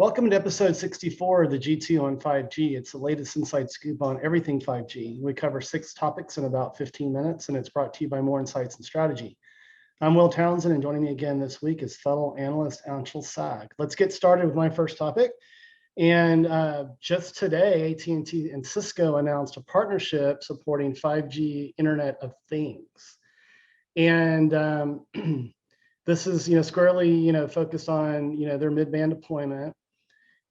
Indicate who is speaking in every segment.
Speaker 1: Welcome to episode 64 of the G2 on 5G. It's the latest inside scoop on everything 5G. We cover 6 topics in about 15 minutes, and it's brought to you by More Insights and Strategy. I'm Will Townsend, and joining me again this week is fellow analyst Anshel Sag. Let's get started with my first topic. And just today, AT&T and Cisco announced a partnership supporting 5G Internet of Things. And this is, squarely, focused on, their mid-band deployment,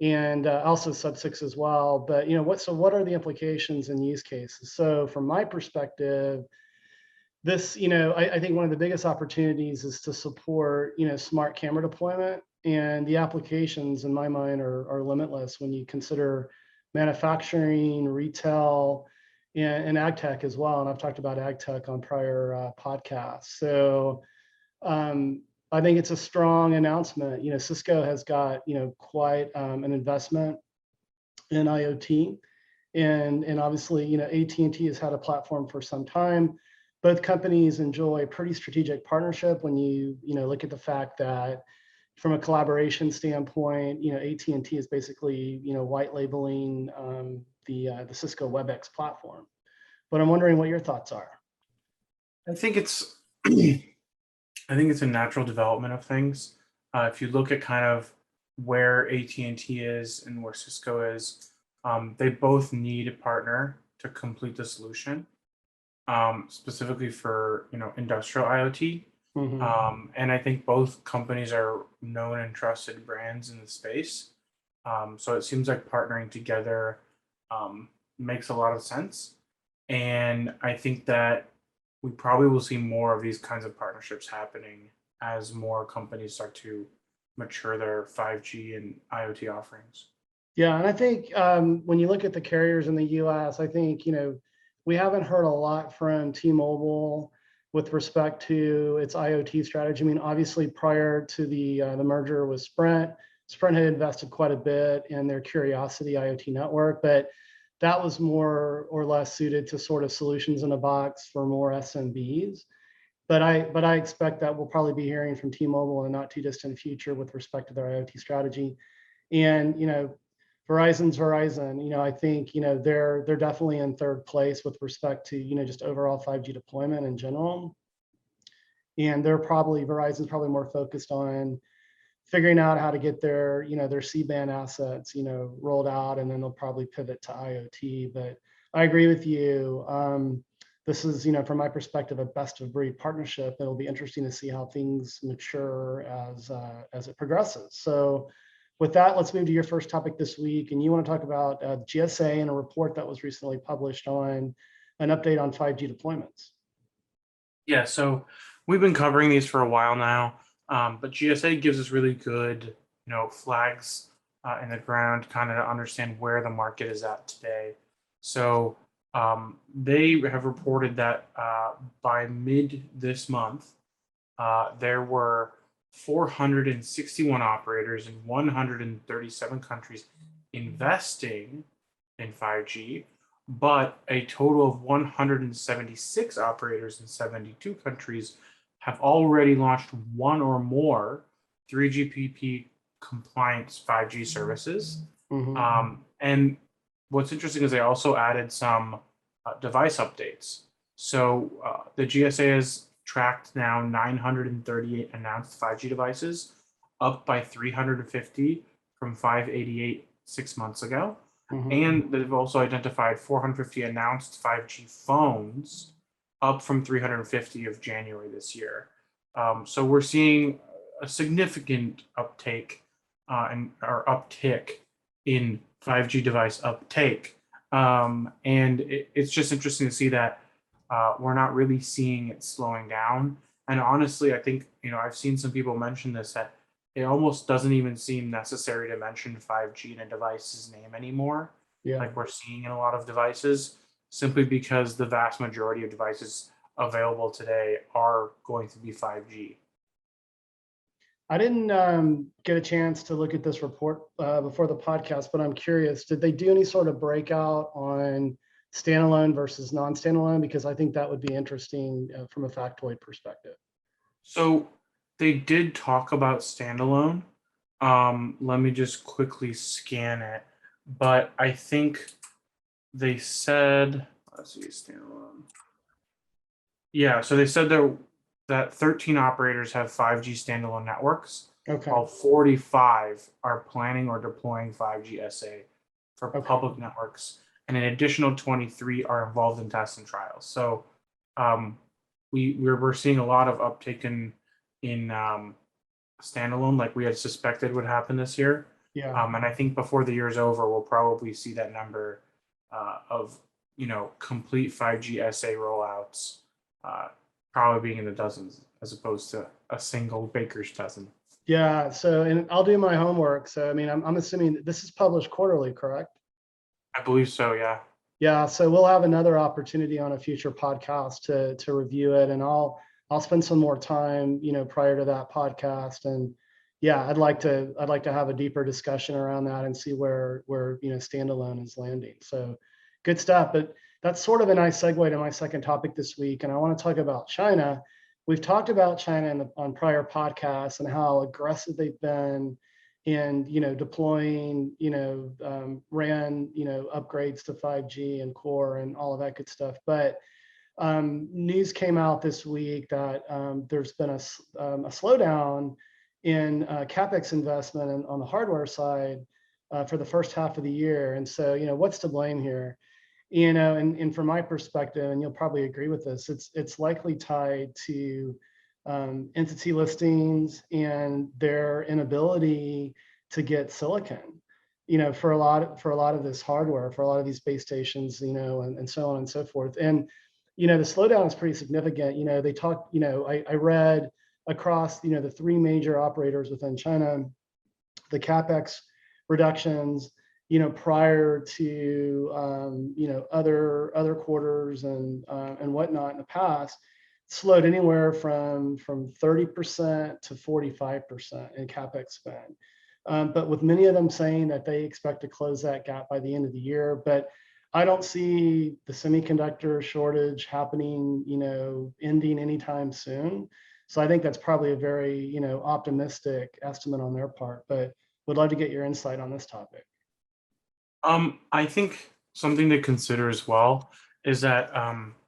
Speaker 1: and also sub-6 as well. But what are the implications and use cases? So from my perspective, this, I think one of the biggest opportunities is to support, smart camera deployment, and the applications in my mind are limitless when you consider manufacturing, retail, and ag tech as well. And I've talked about ag tech on prior podcasts. So I think it's a strong announcement. Cisco has got, quite an investment in IoT, and obviously, AT&T has had a platform for some time. Both companies enjoy a pretty strategic partnership when you look at the fact that from a collaboration standpoint, AT&T is basically, white labeling the Cisco WebEx platform. But I'm wondering what your thoughts are.
Speaker 2: I think it's a natural development of things. If you look at kind of where AT&T is and where Cisco is, they both need a partner to complete the solution, specifically for industrial IoT.
Speaker 1: Mm-hmm.
Speaker 2: And I think both companies are known and trusted brands in the space. So it seems like partnering together makes a lot of sense. And I think that we probably will see more of these kinds of partnerships happening as more companies start to mature their 5G and IoT offerings.
Speaker 1: Yeah, and I think when you look at the carriers in the US, I think, we haven't heard a lot from T-Mobile with respect to its IoT strategy. I mean, obviously prior to the merger with Sprint had invested quite a bit in their Curiosity IoT network, but that was more or less suited to sort of solutions in a box for more SMBs. But I expect that we'll probably be hearing from T-Mobile in the not too distant future with respect to their IoT strategy. And Verizon's Verizon. I think they're definitely in third place with respect to just overall 5G deployment in general. And Verizon's probably more focused on figuring out how to get their C-band assets, rolled out, and then they'll probably pivot to IoT. But I agree with you. This is, from my perspective, a best of breed partnership. It'll be interesting to see how things mature as it progresses. So with that, let's move to your first topic this week. And you want to talk about GSA and a report that was recently published on an update on 5G deployments.
Speaker 2: Yeah, so we've been covering these for a while now. But GSA gives us really good, flags in the ground, kind of to understand where the market is at today. So they have reported that by mid this month, there were 461 operators in 137 countries investing in 5G, but a total of 176 operators in 72 countries have already launched one or more 3GPP compliant 5G services.
Speaker 1: Mm-hmm.
Speaker 2: And what's interesting is they also added some device updates. So the GSA has tracked now 938 announced 5G devices, up by 350 from 588 6 months ago.
Speaker 1: Mm-hmm.
Speaker 2: And they've also identified 450 announced 5G phones, up from 350 of January this year. So we're seeing a significant uptake or uptick in 5G device uptake. And it's just interesting to see that we're not really seeing it slowing down. And honestly, I think, I've seen some people mention this, that it almost doesn't even seem necessary to mention 5G in a device's name anymore.
Speaker 1: Yeah.
Speaker 2: Like we're seeing in a lot of devices, simply because the vast majority of devices available today are going to be 5G.
Speaker 1: I didn't get a chance to look at this report before the podcast, but I'm curious, did they do any sort of breakout on standalone versus non-standalone? Because I think that would be interesting from a factoid perspective.
Speaker 2: So they did talk about standalone, Let me just quickly scan it. But I think they said, let's see, standalone. Yeah, so they said that 13 operators have 5G standalone networks,
Speaker 1: Okay.
Speaker 2: while 45 are planning or deploying 5G SA for
Speaker 1: Okay.
Speaker 2: public networks, and an additional 23 are involved in tests and trials. So um, we're seeing a lot of uptake in standalone, like we had suspected would happen this year.
Speaker 1: Yeah.
Speaker 2: And I think before the year's over, we'll probably see that number of complete 5G SA rollouts uh, probably being in the dozens as opposed to a single baker's dozen.
Speaker 1: Yeah. So, and I'll do my homework. So, I mean, I'm assuming that this is published quarterly, correct?
Speaker 2: I believe so, yeah.
Speaker 1: Yeah. So we'll have another opportunity on a future podcast to review it, and I'll spend some more time, prior to that podcast. And yeah, I'd like to have a deeper discussion around that and see where standalone is landing. So good stuff. But that's sort of a nice segue to my second topic this week, and I want to talk about China. We've talked about China on prior podcasts and how aggressive they've been in deploying RAN upgrades to 5G and core and all of that good stuff. But news came out this week that there's been a slowdown in capex investment on the hardware side for the first half of the year. And so, what's to blame here? And from my perspective, and you'll probably agree with this, it's likely tied to entity listings and their inability to get silicon, for a lot of this hardware, for a lot of these base stations, and so on and so forth. And the slowdown is pretty significant. They talk, I read across the three major operators within China, the capex reductions prior to other quarters and whatnot in the past slowed anywhere from 30% to 45% in capex spend. But with many of them saying that they expect to close that gap by the end of the year. But I don't see the semiconductor shortage happening, ending anytime soon. So I think that's probably a very, optimistic estimate on their part. But would love to get your insight on this topic.
Speaker 2: I think something to consider as well is that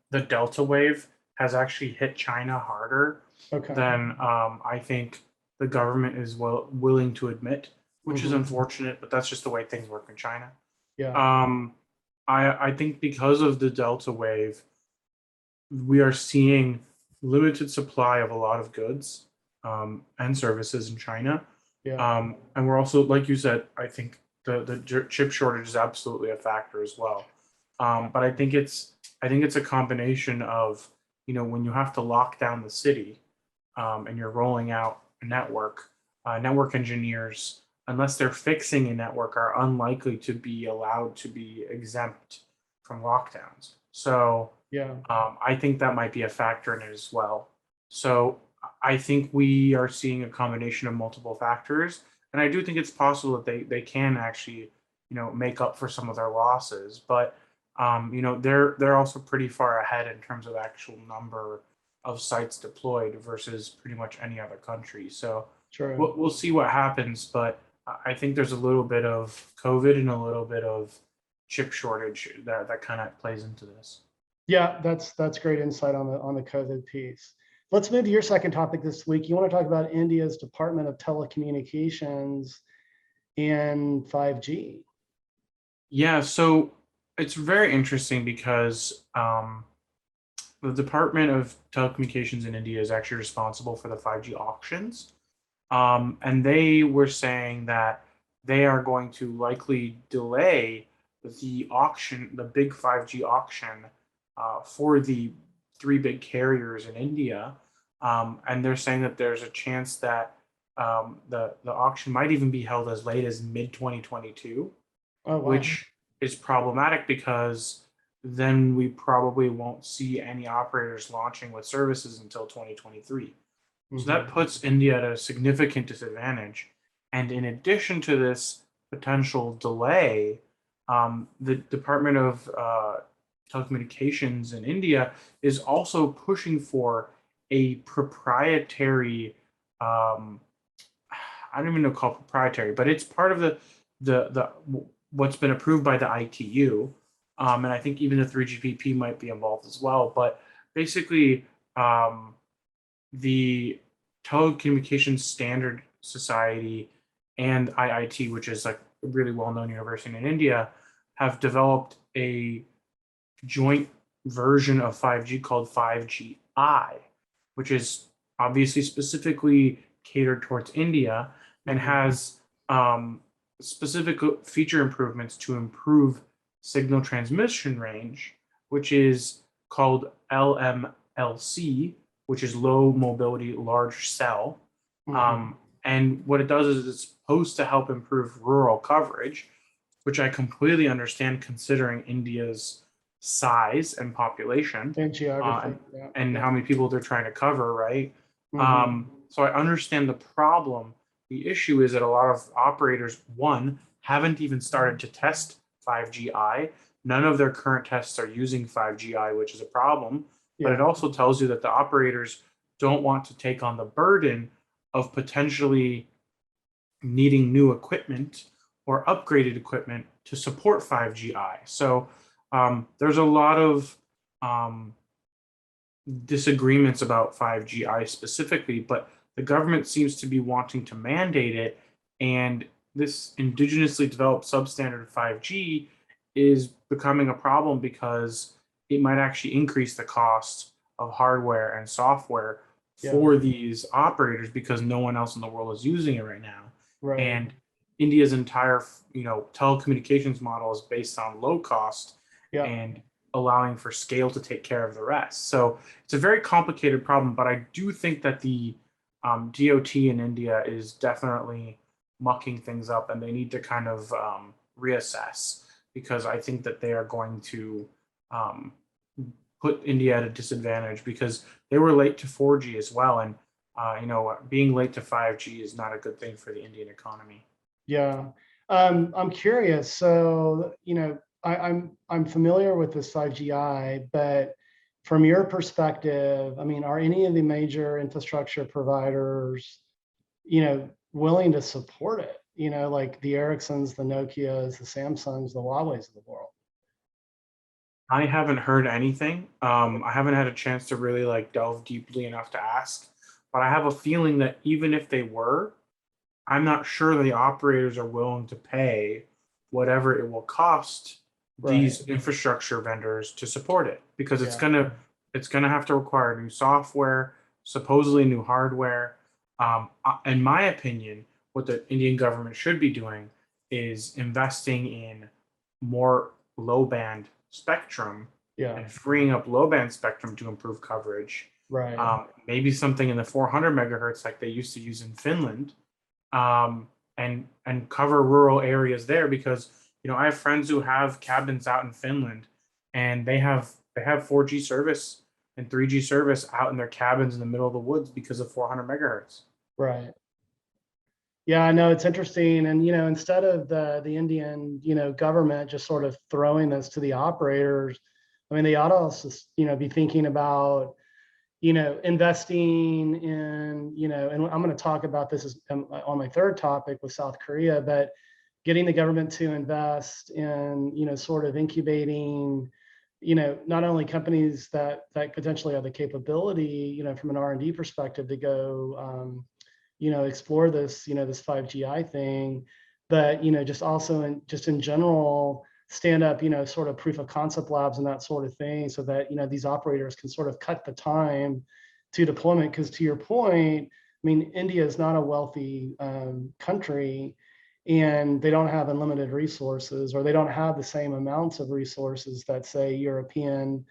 Speaker 2: the Delta wave has actually hit China harder
Speaker 1: Okay.
Speaker 2: than I think the government is willing to admit, which is unfortunate, but that's just the way things work in China.
Speaker 1: Yeah.
Speaker 2: I think because of the Delta wave, we are seeing limited supply of a lot of goods and services in China.
Speaker 1: Yeah.
Speaker 2: And we're also, like you said, I think the chip shortage is absolutely a factor as well. But I think it's a combination of, when you have to lock down the city and you're rolling out a network engineers, unless they're fixing a network, are unlikely to be allowed to be exempt from lockdowns. So
Speaker 1: Yeah.
Speaker 2: I think that might be a factor in it as well. So I think we are seeing a combination of multiple factors, and I do think it's possible that they can actually make up for some of their losses. But they're also pretty far ahead in terms of actual number of sites deployed versus pretty much any other country. So
Speaker 1: True.
Speaker 2: we'll see what happens, but I think there's a little bit of COVID and a little bit of chip shortage that kind of plays into this.
Speaker 1: Yeah, that's great insight on the COVID piece. Let's move to your second topic this week. You want to talk about India's Department of Telecommunications and 5G.
Speaker 2: Yeah, so it's very interesting because the Department of Telecommunications in India is actually responsible for the 5G auctions. And they were saying that they are going to likely delay the auction, the big 5G auction for the three big carriers in India. And they're saying that there's a chance that the auction might even be held as late as mid 2022,
Speaker 1: Oh, wow.
Speaker 2: which is problematic because then we probably won't see any operators launching with services until 2023. So that puts India at a significant disadvantage. And in addition to this potential delay, the Department of Telecommunications in India is also pushing for a proprietary, I don't even know called proprietary, but it's part of the what's been approved by the ITU, and I think even the 3GPP might be involved as well. But basically, the Telecommunications Standard Society and IIT, which is like a really well-known university in India, have developed a joint version of 5G called 5GI, which is obviously specifically catered towards India and has specific feature improvements to improve signal transmission range, which is called LMLC, which is low mobility large cell. And what it does is it's supposed to help improve rural coverage, which I completely understand considering India's size and population
Speaker 1: And geography.
Speaker 2: and how many people they're trying to cover, right?
Speaker 1: Mhm.
Speaker 2: So I understand the problem. The issue is that a lot of operators, one, haven't even started to test 5GI. None of their current tests are using 5GI, which is a problem. But it
Speaker 1: Yeah.
Speaker 2: also tells you that the operators don't want to take on the burden of potentially needing new equipment or upgraded equipment to support 5GI. So there's a lot of disagreements about 5GI specifically, but the government seems to be wanting to mandate it. And this indigenously developed substandard 5G is becoming a problem because it might actually increase the cost of hardware and software for these operators because no one else in the world is using it right now.
Speaker 1: Right.
Speaker 2: And India's entire, telecommunications model is based on low cost and allowing for scale to take care of the rest. So it's a very complicated problem, but I do think that the DOT in India is definitely mucking things up, and they need to kind of reassess because I think that they are going to put India at a disadvantage because they were late to 4G as well, and being late to 5G is not a good thing for the Indian economy.
Speaker 1: Yeah. I'm curious. So, I'm familiar with this 5GI, but from your perspective, I mean, are any of the major infrastructure providers, willing to support it? Like the Ericssons, the Nokias, the Samsungs, the Huaweis of the world.
Speaker 2: I haven't heard anything. I haven't had a chance to really like delve deeply enough to ask, but I have a feeling that even if they were, I'm not sure the operators are willing to pay whatever it will cost these infrastructure vendors to support it because it's gonna have to require new software, supposedly new hardware. In my opinion, what the Indian government should be doing is investing in more low band spectrum and freeing up low band spectrum to improve coverage. Maybe something in the 400 megahertz like they used to use in Finland, and cover rural areas there because I have friends who have cabins out in Finland and they have 4G service and 3G service out in their cabins in the middle of the woods because of 400 megahertz.
Speaker 1: Right. Yeah, I know it's interesting. And, instead of the Indian, government just sort of throwing this to the operators, I mean, they ought to also, be thinking about, investing in, and I'm going to talk about this on my third topic with South Korea, but getting the government to invest in, sort of incubating, not only companies that potentially have the capability, from an R&D perspective to go, explore this, this 5GI thing, but, just also in general, stand up, sort of proof of concept labs and that sort of thing so that, these operators can sort of cut the time to deployment. Because to your point, I mean, India is not a wealthy country and they don't have unlimited resources, or they don't have the same amounts of resources that say European,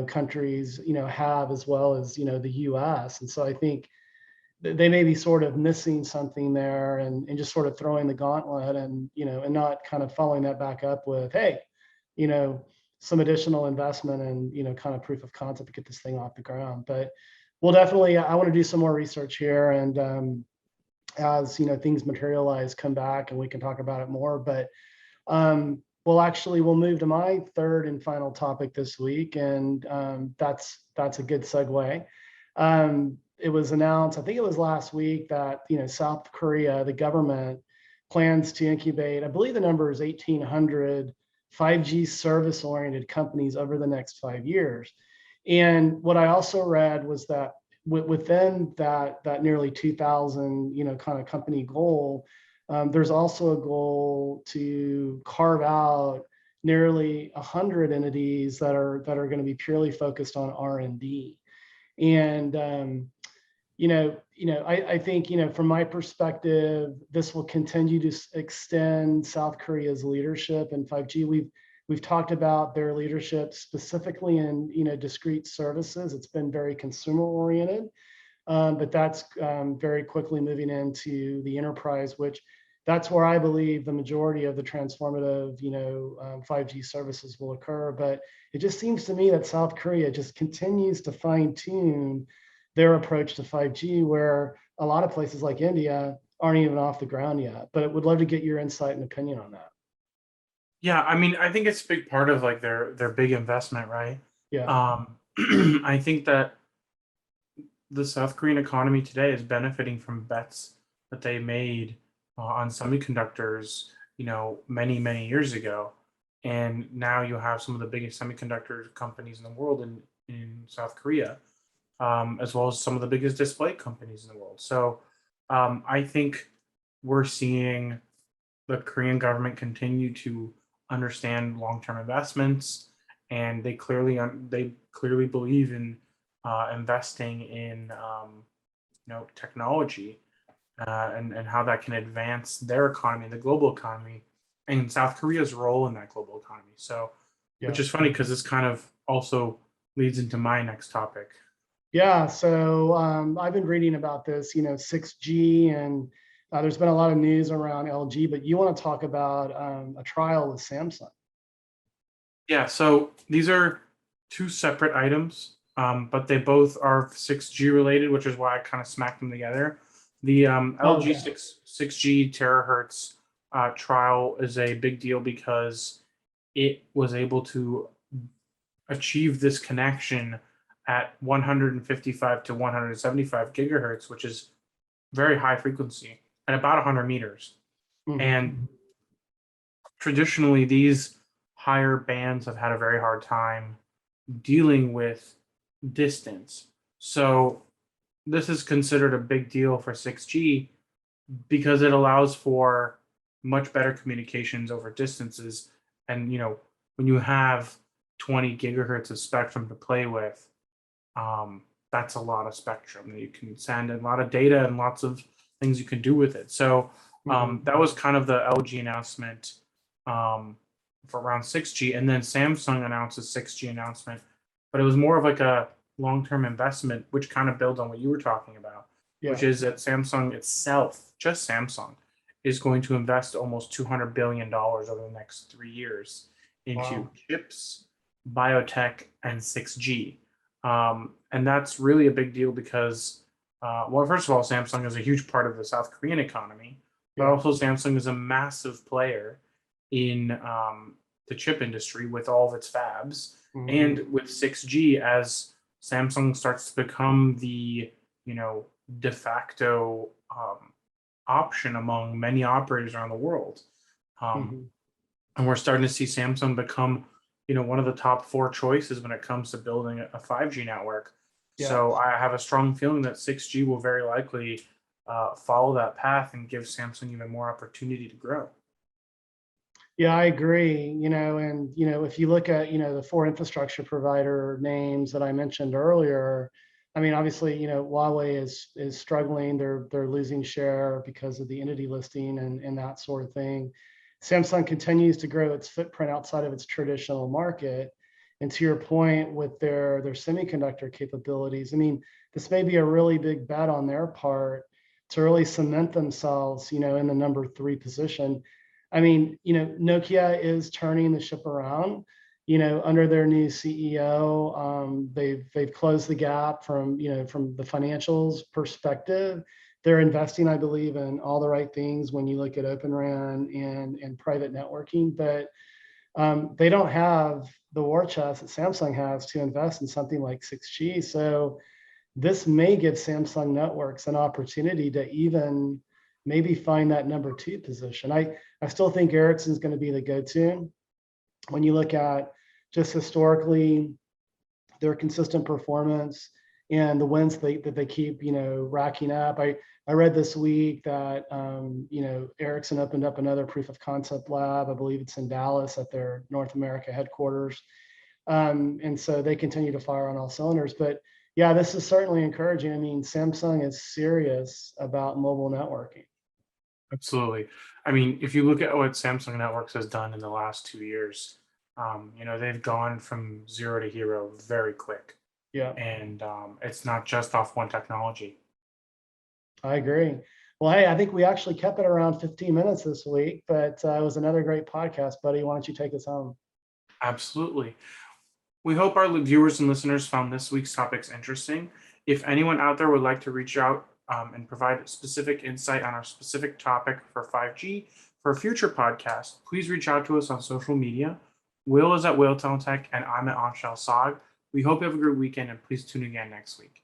Speaker 1: countries, have, as well as, the US. And so I think they may be sort of missing something there and just sort of throwing the gauntlet and, and not kind of following that back up with, hey, some additional investment and, kind of proof of concept to get this thing off the ground. But we'll definitely, I want to do some more research here. And as, things materialize, come back and we can talk about it more. But we'll move to my third and final topic this week. And that's a good segue. it was announced, I think it was last week, that South Korea, the government, plans to incubate, I believe the number is 1,800 5G service-oriented companies over the next 5 years. And what I also read was that within that nearly 2,000 kind of company goal, there's also a goal to carve out nearly 100 entities that are going to be purely focused on R&D. And I think from my perspective, this will continue to extend South Korea's leadership in 5G. We've talked about their leadership specifically in discrete services. It's been very consumer oriented, but that's very quickly moving into the enterprise, which that's where I believe the majority of the transformative 5G services will occur. But it just seems to me that South Korea just continues to fine tune their approach to 5G, where a lot of places like India aren't even off the ground yet. But I would love to get your insight and opinion on that.
Speaker 2: Yeah, I mean, I think it's a big part of like their big investment, right?
Speaker 1: Yeah.
Speaker 2: I think that the South Korean economy today is benefiting from bets that they made on semiconductors, many years ago, and now you have some of the biggest semiconductor companies in the world in South Korea, as well as some of the biggest display companies in the world. So I think we're seeing the Korean government continue to understand long-term investments, and they clearly believe in investing in technology and how that can advance their economy, the global economy, and South Korea's role in that global economy. So, which is funny because this kind of also leads into my next topic.
Speaker 1: Yeah, so I've been reading about this, 6G, and there's been a lot of news around LG, but you want to talk about a trial with Samsung.
Speaker 2: Yeah, so these are two separate items, but they both are 6G related, which is why I kind of smacked them together. The LG 6G terahertz trial is a big deal because it was able to achieve this connection at 155 to 175 gigahertz, which is very high frequency, at about 100 meters.
Speaker 1: Mm-hmm.
Speaker 2: And traditionally, these higher bands have had a very hard time dealing with distance. So this is considered a big deal for 6G because it allows for much better communications over distances. And when you have 20 gigahertz of spectrum to play with, that's a lot of spectrum that you can send, and a lot of data and lots of things you can do with it. So that was kind of the LG announcement for around 6G, and then Samsung announced a 6G announcement, but it was more of like a long-term investment, which kind of builds on what you were talking about, which is that Samsung itself, just Samsung, is going to invest almost $200 billion over the next 3 years into chips, biotech, and 6G. And that's really a big deal because, well, first of all, Samsung is a huge part of the South Korean economy, but also Samsung is a massive player in the chip industry with all of its fabs. And with 6G, as Samsung starts to become the de facto option among many operators around the world, and we're starting to see Samsung become one of the top 4 choices when it comes to building a 5G network. So I have a strong feeling that 6G will very likely follow that path and give Samsung even more opportunity to grow.
Speaker 1: Yeah, I agree. And if you look at the 4 infrastructure provider names that I mentioned earlier, I mean, obviously, Huawei is struggling. They're losing share because of the entity listing and that sort of thing. Samsung continues to grow its footprint outside of its traditional market. And to your point with their semiconductor capabilities, I mean, this may be a really big bet on their part to really cement themselves, in the number 3 position. I mean, Nokia is turning the ship around, under their new CEO. They've closed the gap from the financials perspective. They're investing, I believe, in all the right things when you look at Open RAN and private networking, but they don't have the war chest that Samsung has to invest in something like 6G. So, this may give Samsung Networks an opportunity to even maybe find that number 2 position. I still think Ericsson's going to be the go-to. When you look at just historically their consistent performance and the wins that they keep, racking up. I read this week that, Ericsson opened up another proof of concept lab. I believe it's in Dallas at their North America headquarters. And so they continue to fire on all cylinders. But yeah, this is certainly encouraging. I mean, Samsung is serious about mobile networking.
Speaker 2: Absolutely. I mean, if you look at what Samsung Networks has done in the last 2 years, they've gone from zero to hero very quick.
Speaker 1: Yeah,
Speaker 2: And it's not just off one technology.
Speaker 1: I agree. Well, hey, I think we actually kept it around 15 minutes this week, but it was another great podcast, buddy. Why don't you take us home?
Speaker 2: Absolutely. We hope our viewers and listeners found this week's topics interesting. If anyone out there would like to reach out and provide specific insight on our specific topic for 5G for a future podcast, please reach out to us on social media. Will is at Will Tech, and I'm at Anshel. We hope you have a great weekend, and please tune in again next week.